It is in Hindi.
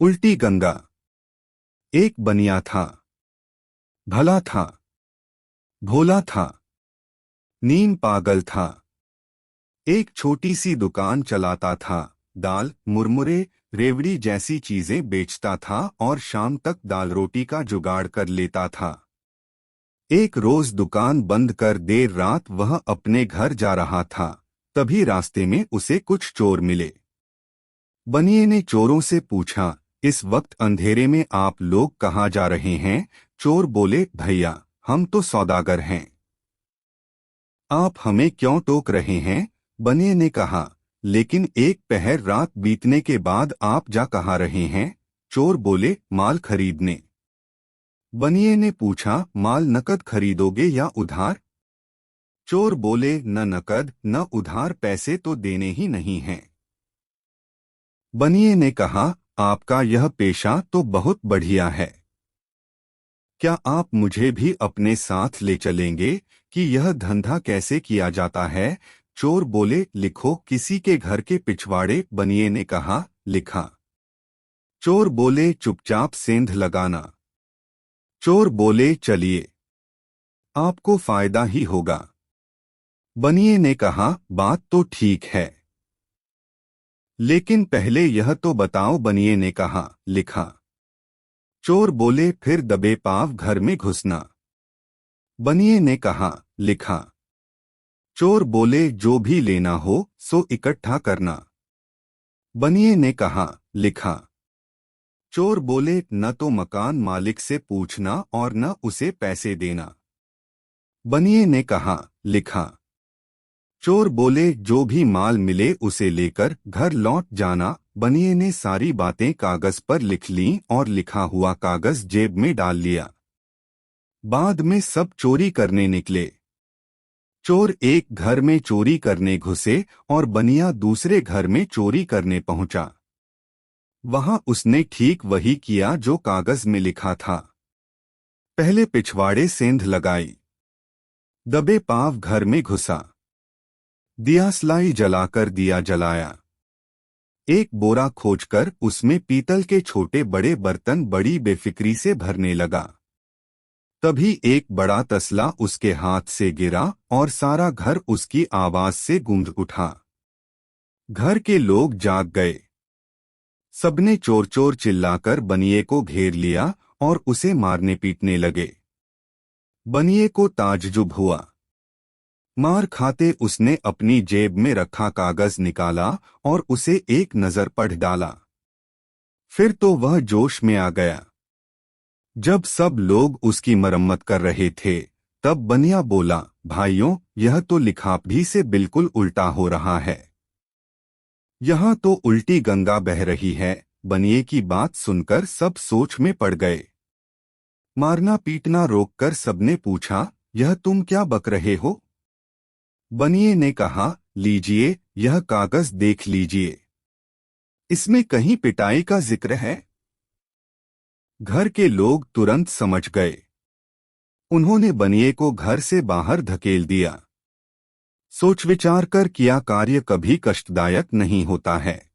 उल्टी गंगा। एक बनिया था, भला था, भोला था, नीम पागल था। एक छोटी सी दुकान चलाता था, दाल, मुरमुरे, रेवड़ी जैसी चीजें बेचता था और शाम तक दाल रोटी का जुगाड़ कर लेता था। एक रोज दुकान बंद कर देर रात वह अपने घर जा रहा था, तभी रास्ते में उसे कुछ चोर मिले। बनिए ने चोरों से पूछा, इस वक्त अंधेरे में आप लोग कहाँ जा रहे हैं? चोर बोले, भैया, हम तो सौदागर हैं। आप हमें क्यों टोक रहे हैं? बनिए ने कहा, लेकिन एक पहर रात बीतने के बाद आप जा कहाँ रहे हैं? चोर बोले, माल खरीदने। बनिए ने पूछा, माल नकद खरीदोगे या उधार? चोर बोले, न नकद न उधार, पैसे तो देने ही नहीं हैं। बनिए ने कहा, आपका यह पेशा तो बहुत बढ़िया है। क्या आप मुझे भी अपने साथ ले चलेंगे कि यह धंधा कैसे किया जाता है? चोर बोले, लिखो किसी के घर के पिछवाड़े। बनिए ने कहा, लिखा। चोर बोले, चुपचाप सेंध लगाना। चोर बोले, चलिए, आपको फायदा ही होगा। बनिए ने कहा, बात तो ठीक है, लेकिन पहले यह तो बताओ। बनिए ने कहा, लिखा। चोर बोले, फिर दबे पांव घर में घुसना। बनिए ने कहा, लिखा। चोर बोले, जो भी लेना हो सो इकट्ठा करना। बनिए ने कहा, लिखा। चोर बोले, न तो मकान मालिक से पूछना और न उसे पैसे देना। बनिए ने कहा, लिखा। चोर बोले, जो भी माल मिले उसे लेकर घर लौट जाना। बनिए ने सारी बातें कागज पर लिख लीं और लिखा हुआ कागज जेब में डाल लिया। बाद में सब चोरी करने निकले। चोर एक घर में चोरी करने घुसे और बनिया दूसरे घर में चोरी करने पहुंचा। वहां उसने ठीक वही किया जो कागज में लिखा था। पहले पिछवाड़े सेंध लगाई, दबे पांव घर में घुसा, दियासलाई जलाकर दिया जलाया। एक बोरा खोजकर उसमें पीतल के छोटे बड़े बर्तन बड़ी बेफिक्री से भरने लगा। तभी एक बड़ा तसला उसके हाथ से गिरा और सारा घर उसकी आवाज से गूंज उठा। घर के लोग जाग गए। सबने चोर चोर चिल्लाकर बनिए को घेर लिया और उसे मारने पीटने लगे। बनिए को ताज्जुब हुआ। मार खाते उसने अपनी जेब में रखा कागज निकाला और उसे एक नजर पढ़ डाला। फिर तो वह जोश में आ गया। जब सब लोग उसकी मरम्मत कर रहे थे, तब बनिया बोला, भाइयों, यह तो लिखा भी से बिल्कुल उल्टा हो रहा है। यहाँ तो उल्टी गंगा बह रही है। बनिए की बात सुनकर सब सोच में पड़ गए। मारना पीटना रोककर सबने पूछा, यह तुम क्या बक रहे हो? बनिए ने कहा, लीजिए, यह कागज देख लीजिए, इसमें कहीं पिटाई का जिक्र है? घर के लोग तुरंत समझ गए। उन्होंने बनिए को घर से बाहर धकेल दिया। सोच विचार कर किया कार्य कभी कष्टदायक नहीं होता है।